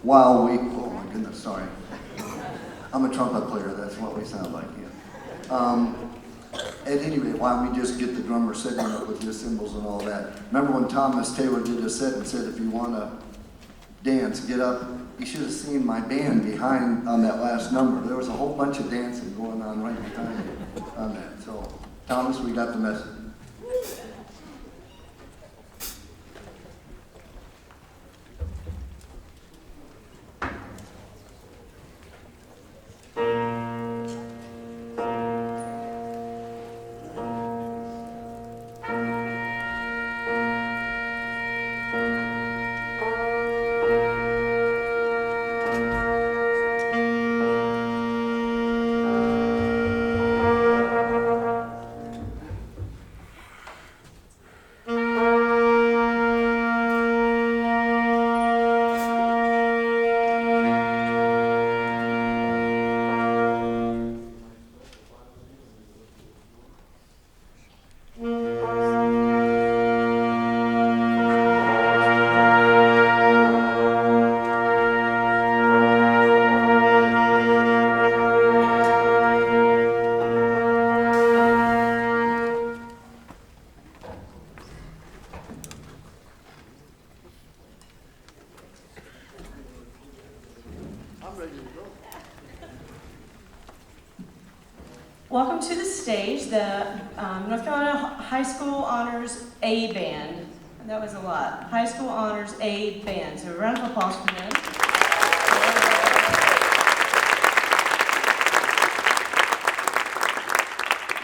While we, oh my goodness, sorry. I'm a trumpet player, that's what we sound like, yeah. At any rate, why don't we just get the drummer setting up with his cymbals and all that. Remember when Thomas Taylor did a set and said, if you want to dance, get up. You should have seen my band behind on that last number. There was a whole bunch of dancing going on right behind me on that. So, Thomas, we got the message. Welcome to the stage, the North Carolina High School Honors A Band. That was a lot. High School Honors A Band. So a round of applause for them.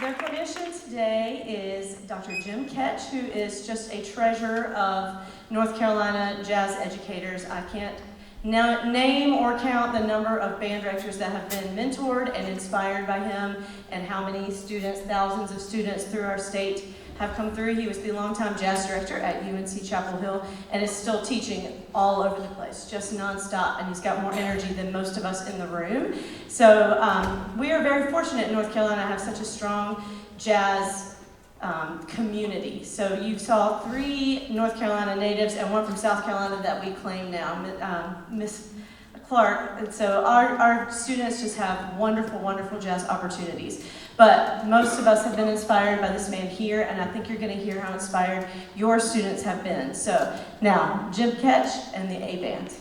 Their clinician today is Dr. Jim Ketch, who is just a treasure of North Carolina jazz educators. I can't now name or count the number of band directors that have been mentored and inspired by him, and how many students, thousands of students through our state have come through. He was the longtime jazz director at UNC Chapel Hill and is still teaching all over the place, just nonstop, and he's got more energy than most of us in the room. So we are very fortunate in North Carolina to have such a strong jazz community. So you saw 3 North Carolina natives and 1 from South Carolina that we claim now, Miss Clark. And so our students just have wonderful, wonderful jazz opportunities. But most of us have been inspired by this man here, and I think you're going to hear how inspired your students have been. So now, Jim Ketch and the A Band.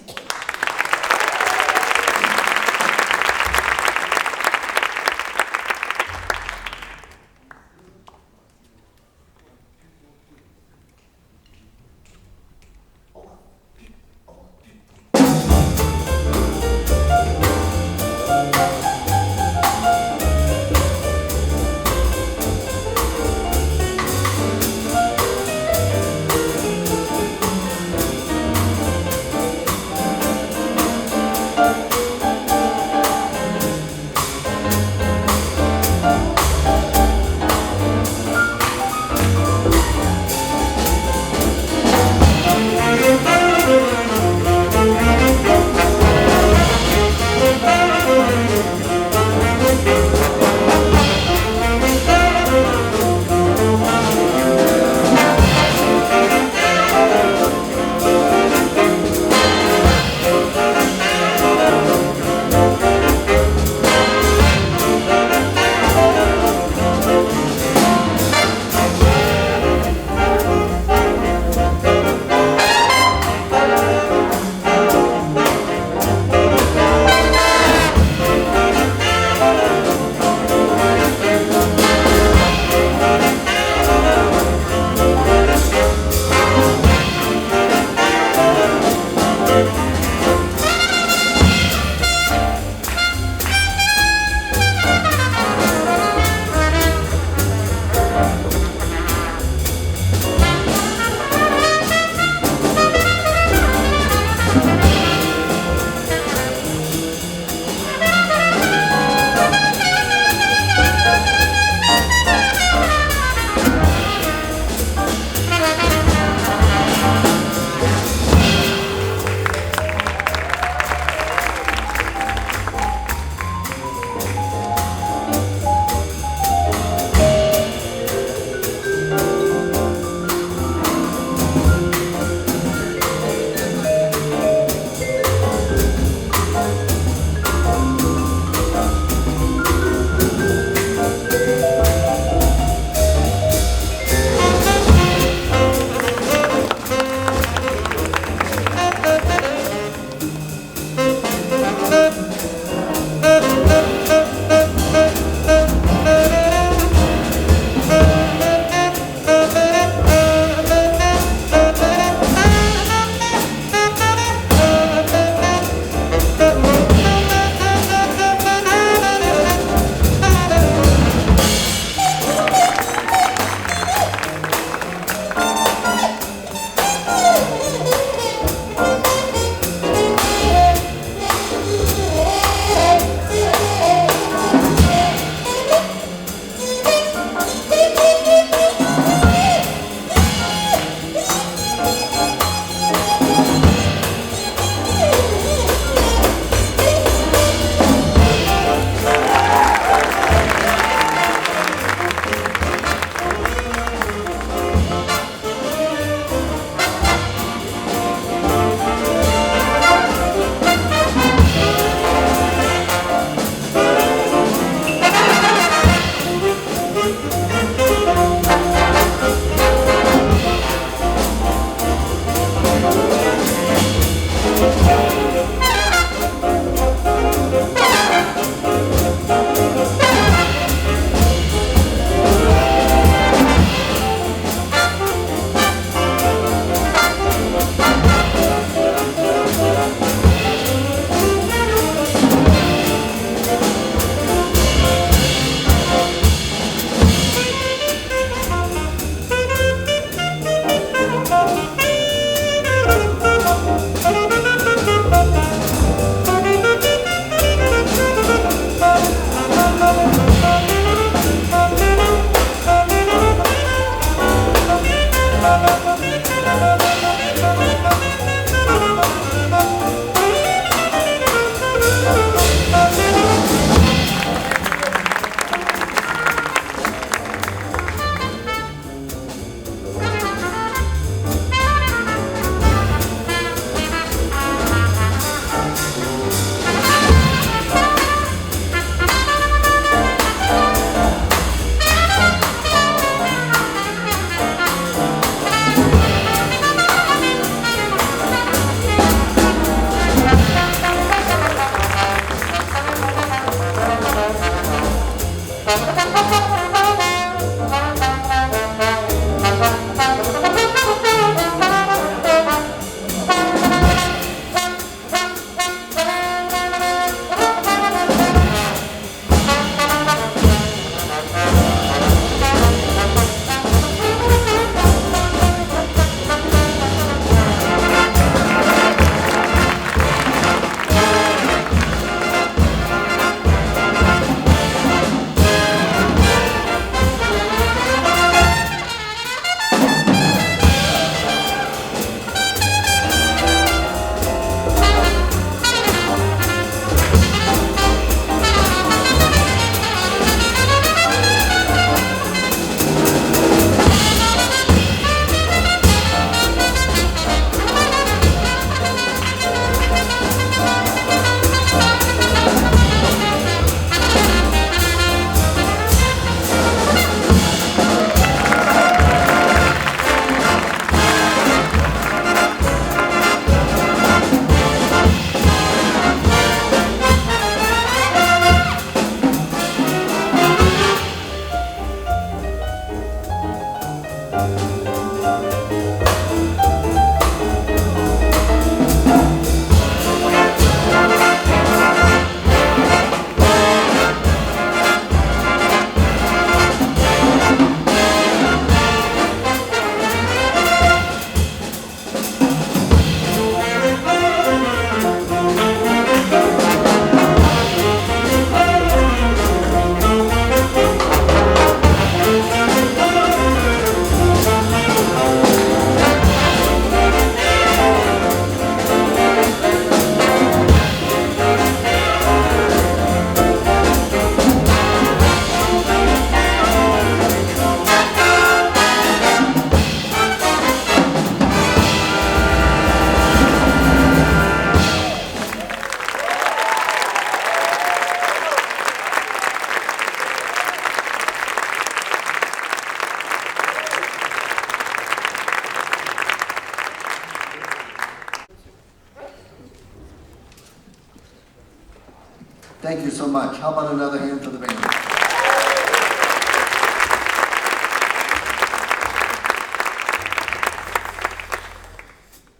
Thank you so much. How about another hand for the band?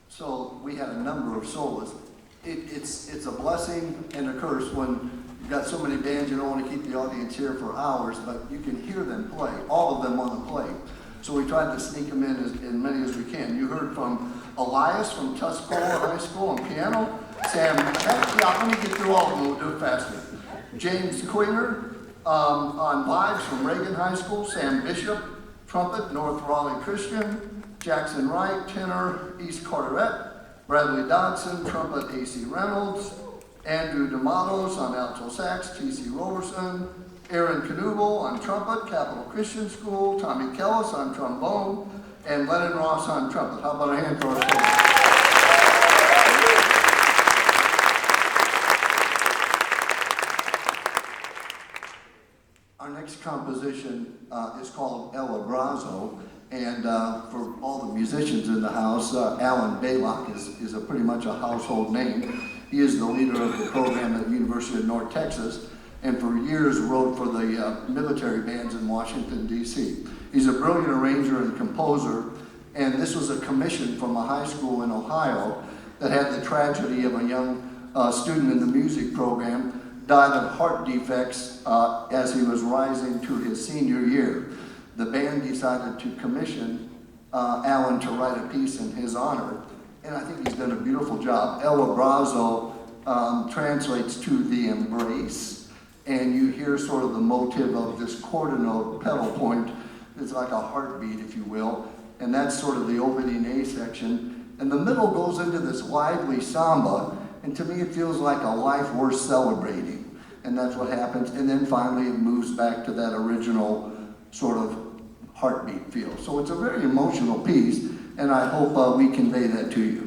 So we had a number of soloists. It's a blessing and a curse when you've got so many bands, you don't want to keep the audience here for hours, but you can hear them play. All of them want to play. So we tried to sneak them in as many as we can. You heard from Elias from Tuscola High School on piano. Sam, let me get through all of them, we'll do it faster. James Quinger on vibes from Reagan High School. Sam Bishop, trumpet, North Raleigh Christian. Jackson Wright, tenor, East Carteret. Bradley Dodson, trumpet, A.C. Reynolds. Andrew DeMatos on alto sax, T.C. Roberson. Aaron Knubel on trumpet, Capital Christian School. Tommy Kellis on trombone. And Lennon Ross on trumpet. How about a hand for our soloists? Our next composition is called Elabzo, and for all the musicians in the house, Alan Baylock is a pretty much a household name. He is the leader of the program at the University of North Texas, and for years wrote for the military bands in Washington, D.C. He's a brilliant arranger and composer, and this was a commission from a high school in Ohio that had the tragedy of a young student in the music program died of heart defects as he was rising to his senior year. The band decided to commission Alan to write a piece in his honor, and I think he's done a beautiful job. Abrazo translates to the embrace, and you hear sort of the motive of this quarter note pedal point. It's like a heartbeat, if you will, and that's sort of the opening A section. And the middle goes into this lively samba, and to me it feels like a life worth celebrating, and that's what happens. And then finally it moves back to that original sort of heartbeat feel. So it's a very emotional piece, and I hope we convey that to you.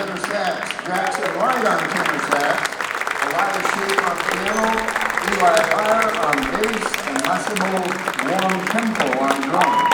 tenor sax, Jackson Wright on tenor sax, Elias Sheep on piano, Eli Fire on bass, and Massimo Warm Tempo on drums.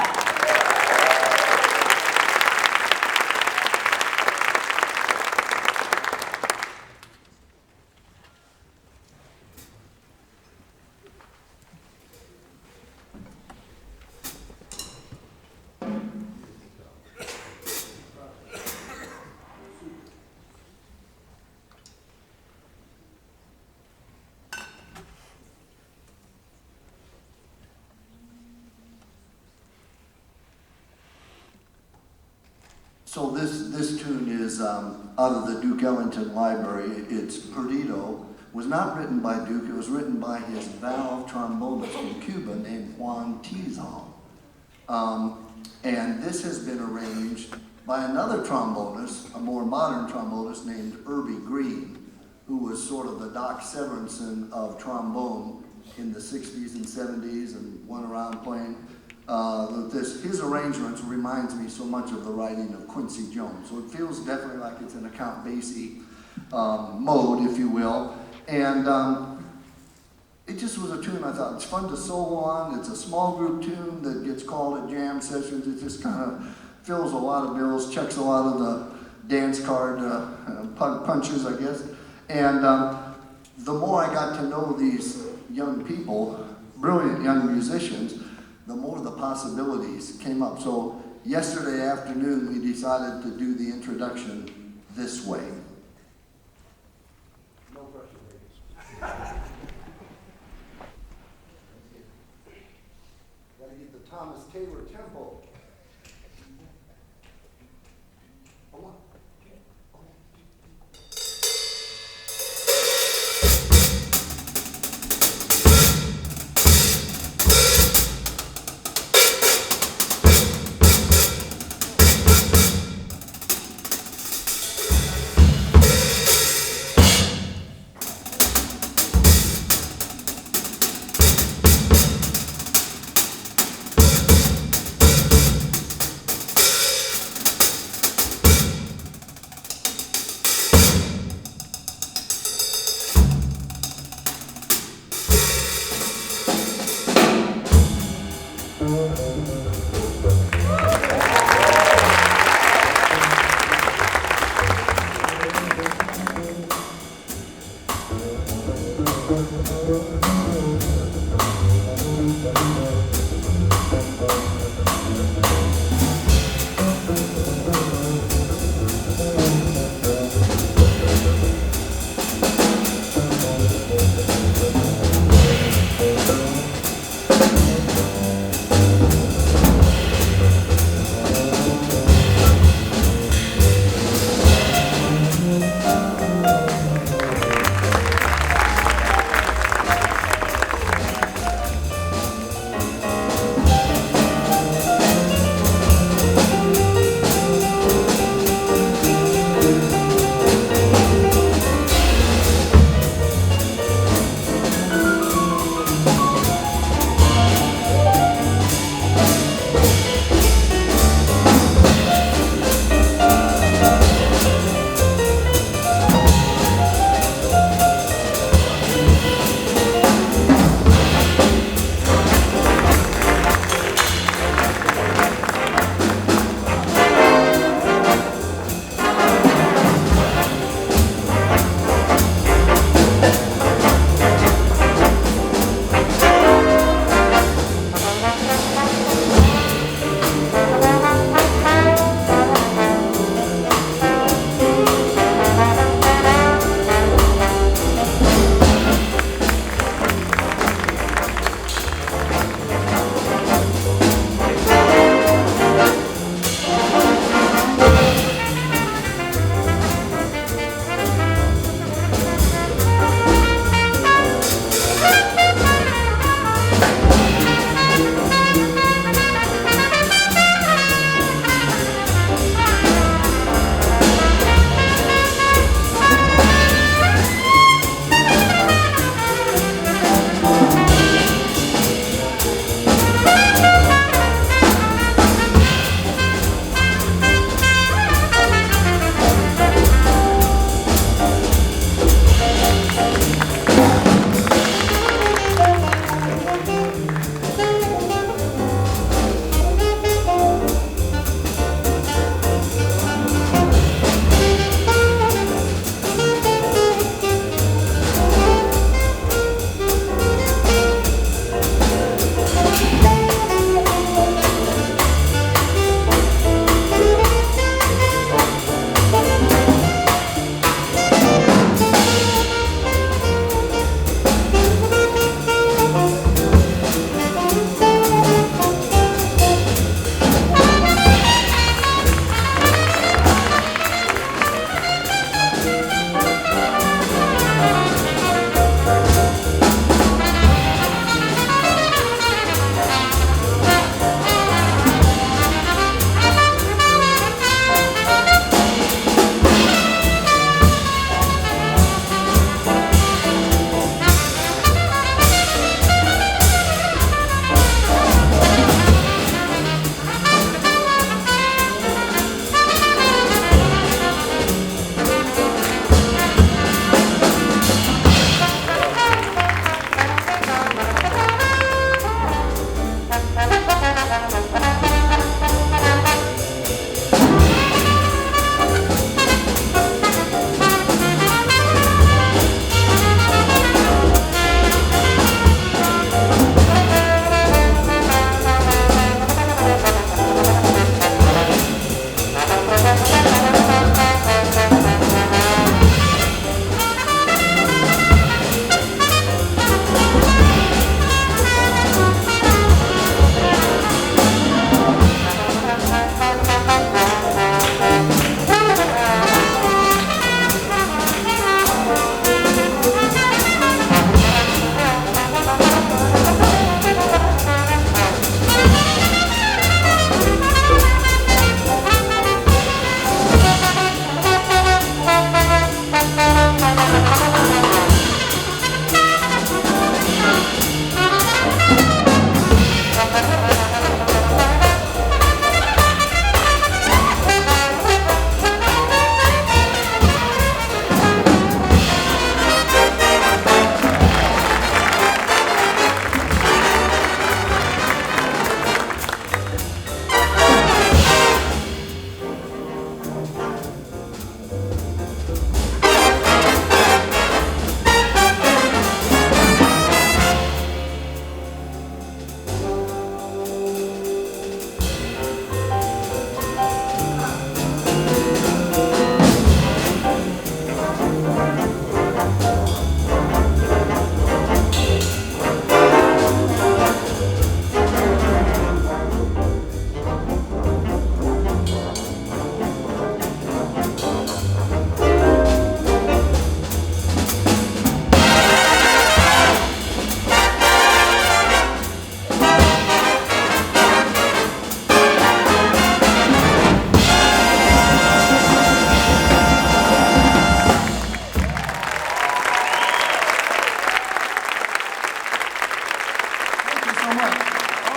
So this tune is out of the Duke Ellington Library. It's Perdido. Was not written by Duke. It was written by his valve trombonist from Cuba named Juan Tizon. And this has been arranged by another trombonist, a more modern trombonist named Irby Green, who was sort of the Doc Severinsen of trombone in the 60s and 70s and went around playing. His arrangements reminds me so much of the writing of Quincy Jones. So it feels definitely like it's in a Count Basie mode, if you will. And it just was a tune I thought it's fun to solo on. It's a small group tune that gets called at jam sessions. It just kind of fills a lot of bills, checks a lot of the dance card punches, I guess. And the more I got to know these young people, brilliant young musicians, the more the possibilities came up. So yesterday afternoon, we decided to do the introduction this way. No pressure, ladies. Gotta get the Thomas Taylor tempo.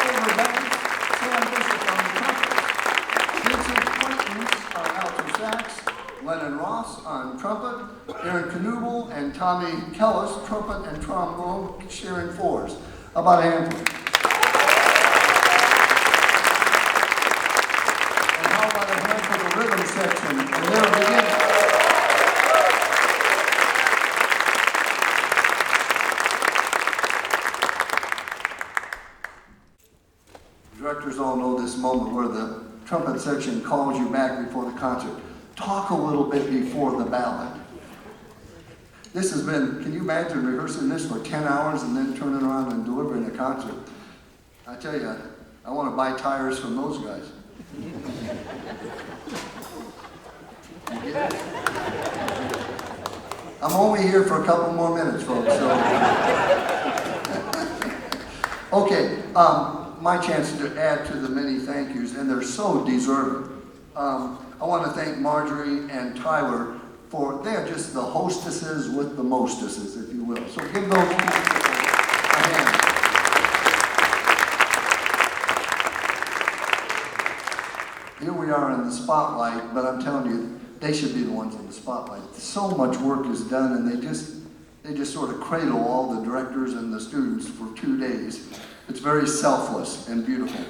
silver bass, Sam Bishop on the trumpet, Vincent Clayton on alto sax, Lennon Ross on trumpet, Aaron Knubel and Tommy Kellis, trumpet and trombone, sharing fours. How about a hand, please? And how about a hand for the rhythm section? And there it begins. Directors all know this moment where the trumpet section calls you back before the concert. Talk a little bit before the ballad. This has been, can you imagine rehearsing this for 10 hours and then turning around and delivering a concert? I tell you, I want to buy tires from those guys. You get it? I'm only here for a couple more minutes, folks. So. Okay, my chance to add to the many thank yous, and they're so deserving. I want to thank Marjorie and Tyler for, they're just the hostesses with the mostesses, if you will. So give those people a hand. Here we are in the spotlight, but I'm telling you, they should be the ones in the spotlight. So much work is done, and they just sort of cradle all the directors and the students for 2 days. It's very selfless and beautiful.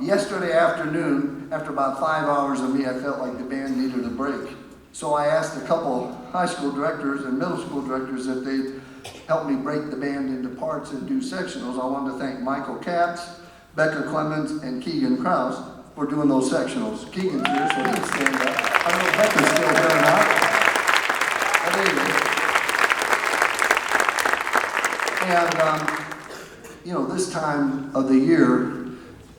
Yesterday afternoon, after about 5 hours of me, I felt like the band needed a break. So I asked a couple high school directors and middle school directors if they'd help me break the band into parts and do sectionals. I wanted to thank Michael Katz, Becca Clemens, and Keegan Krause for doing those sectionals. Keegan's here, so he can stand up. I don't know if Becca's still there or not. Oh, there he is. And, this time of the year,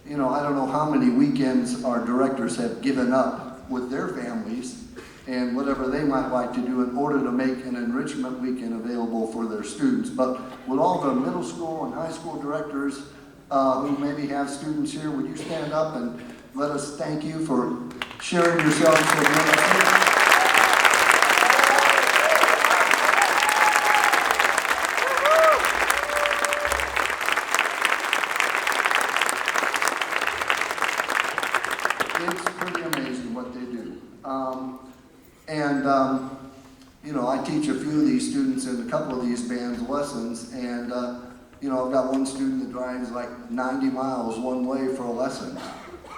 I don't know how many weekends our directors have given up with their families and whatever they might like to do in order to make an enrichment weekend available for their students. But with all the middle school and high school directors who maybe have students here, would you stand up and let us thank you for sharing yourselves so generously? I teach a few of these students in a couple of these bands lessons, and I've got one student that drives like 90 miles one way for a lesson.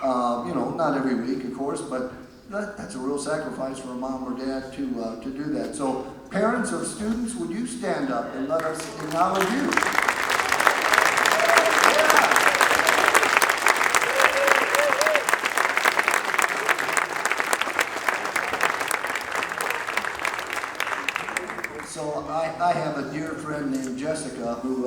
Not every week, of course, but that's a real sacrifice for a mom or dad to do that. So, parents of students, would you stand up and let us acknowledge you? So I have a dear friend named Jessica who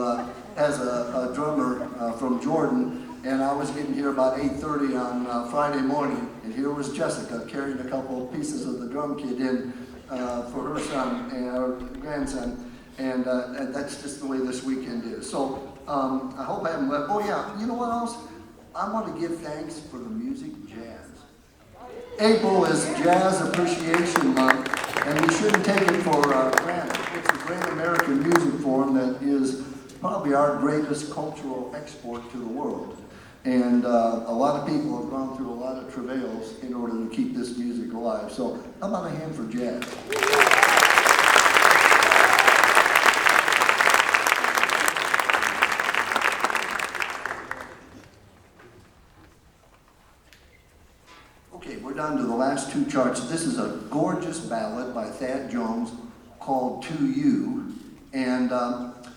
has a drummer from Jordan, and I was getting here about 8:30 on Friday morning, and here was Jessica carrying a couple of pieces of the drum kit in for her son and her grandson, and that's just the way this weekend is. So I hope I haven't left. Oh yeah, you know what else? I want to give thanks for the music jazz. April is Jazz Appreciation Month, and we shouldn't take it for granted. It's a great American music form that is probably our greatest cultural export to the world. And a lot of people have gone through a lot of travails in order to keep this music alive. So how about a hand for jazz? Okay, we're down to the last two charts. This is a gorgeous ballad by Thad Jones called To You. And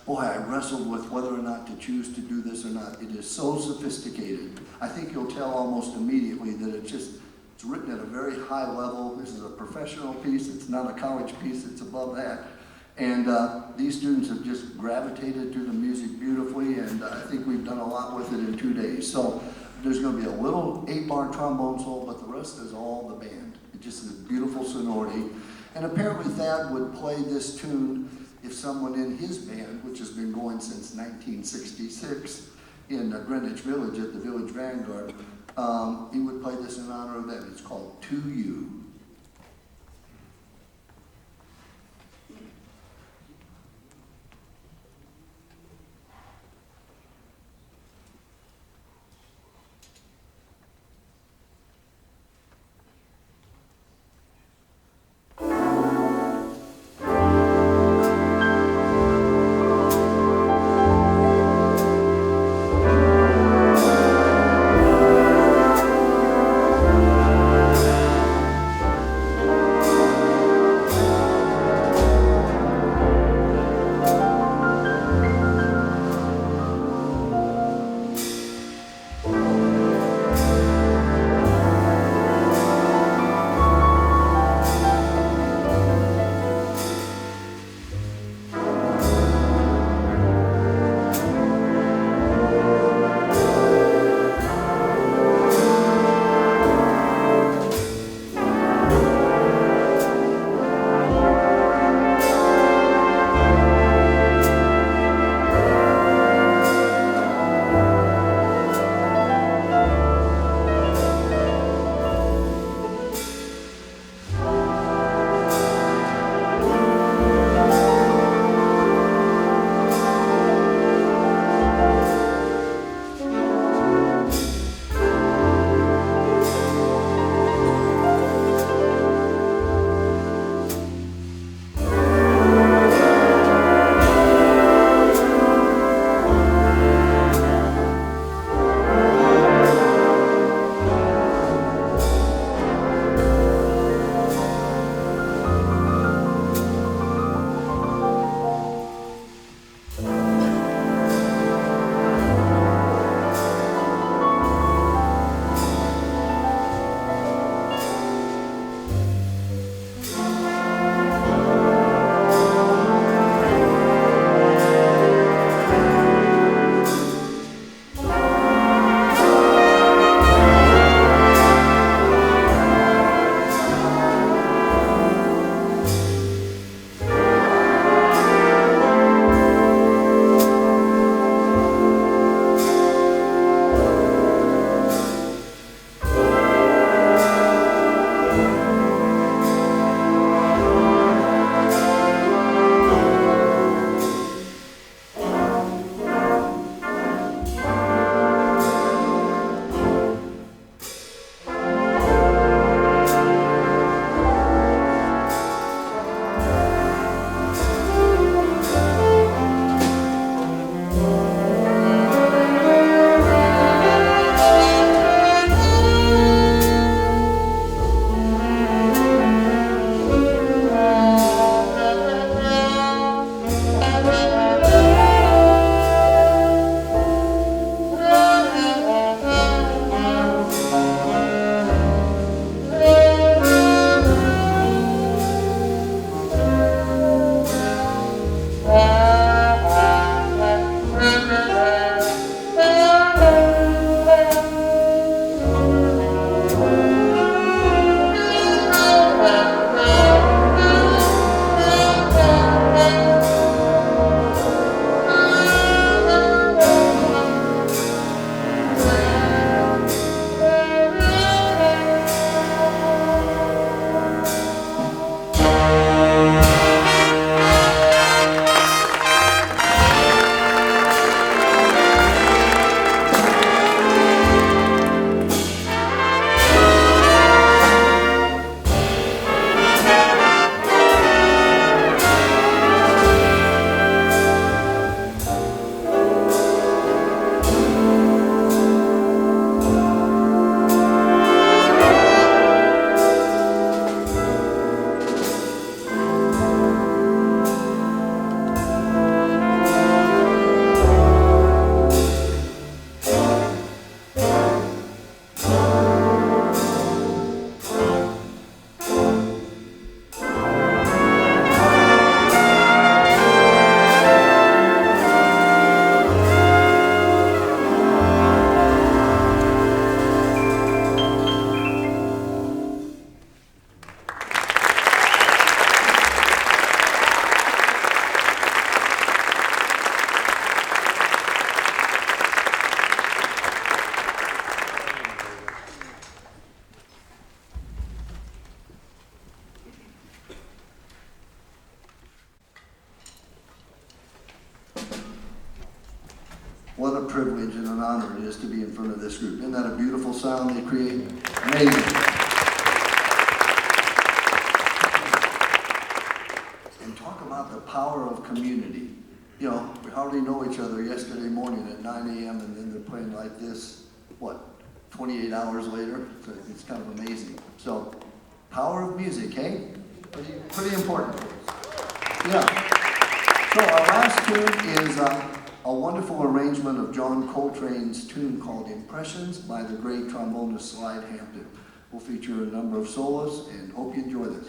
boy, I wrestled with whether or not to choose to do this or not. It is so sophisticated. I think you'll tell almost immediately that it's written at a very high level. This is a professional piece. It's not a college piece. It's above that. And these students have just gravitated to the music beautifully, and I think we've done a lot with it in 2 days. So there's going to be a little 8-bar trombone solo, but the rest is all the band. It just is a beautiful sonority. And apparently Thad would play this tune if someone in his band, which has been going since 1966 in Greenwich Village at the Village Vanguard, he would play this in honor of them. It's called To You. honor it is to be in front of this group. Isn't that a beautiful sound they create? Amazing. And talk about the power of community. You know, we hardly know each other yesterday morning at 9 a.m. and then they're playing like this, 28 hours later? So it's kind of amazing. So, power of music, hey? Pretty important. Yeah. So our last tune is a wonderful arrangement of John Coltrane's tune called Impressions by the great trombonist Slide Hampton. We'll feature a number of solos and hope you enjoy this.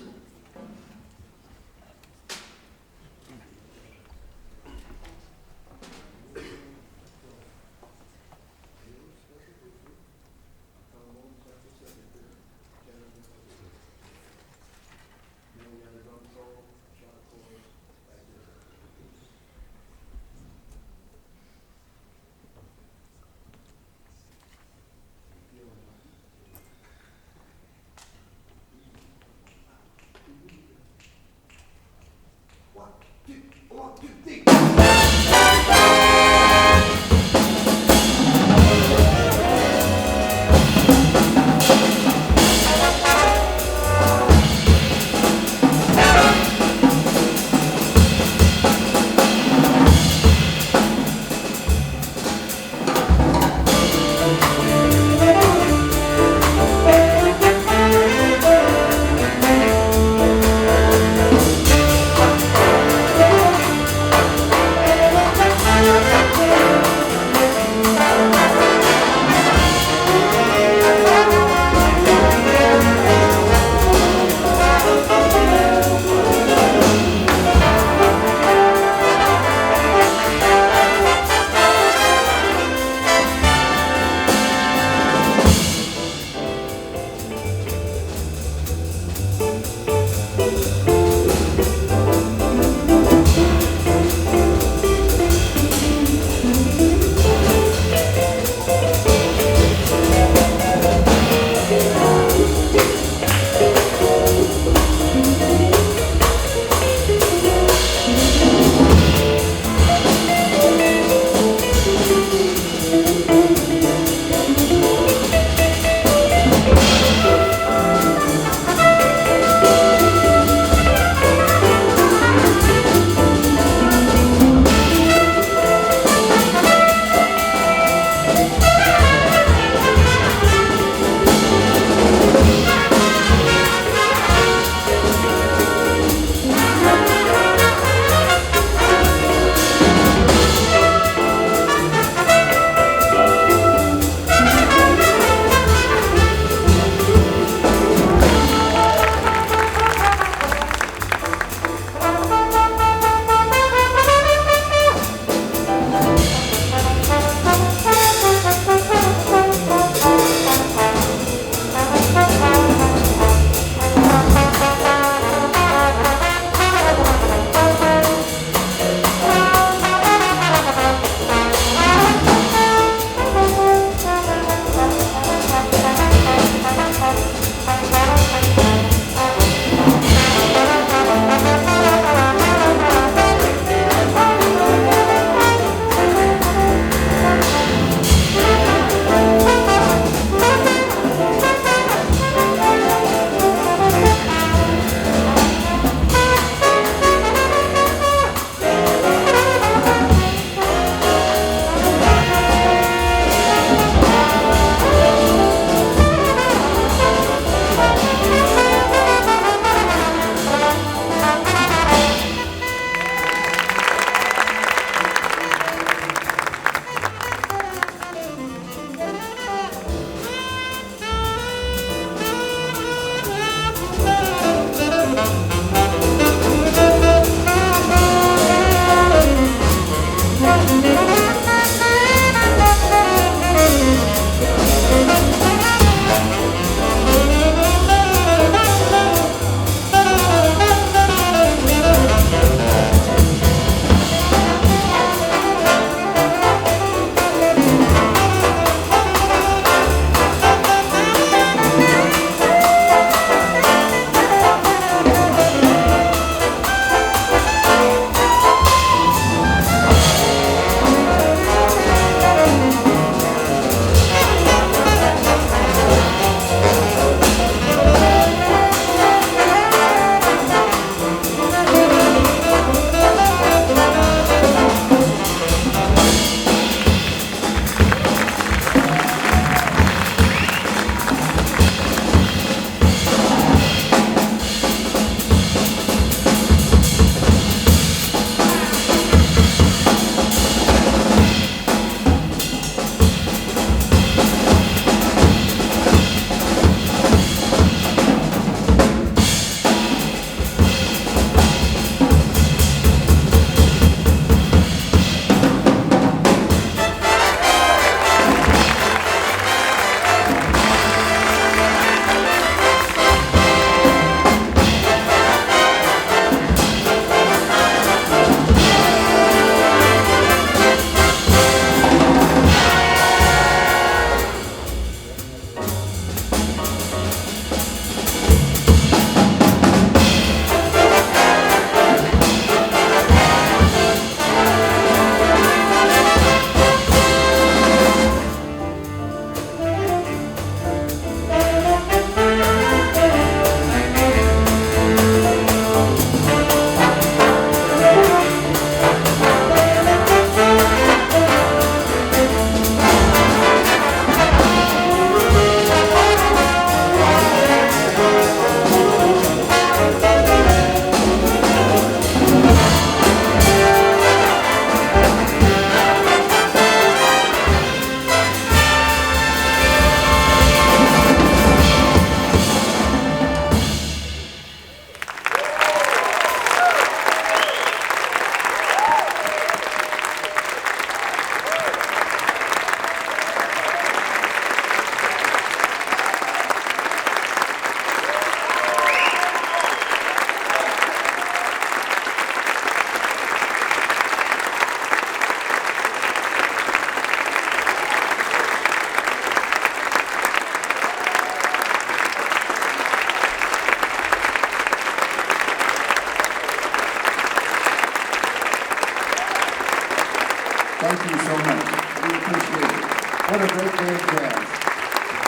Jazz.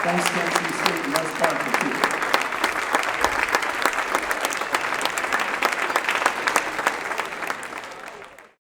Thanks, Tennessee State and West Parker, too.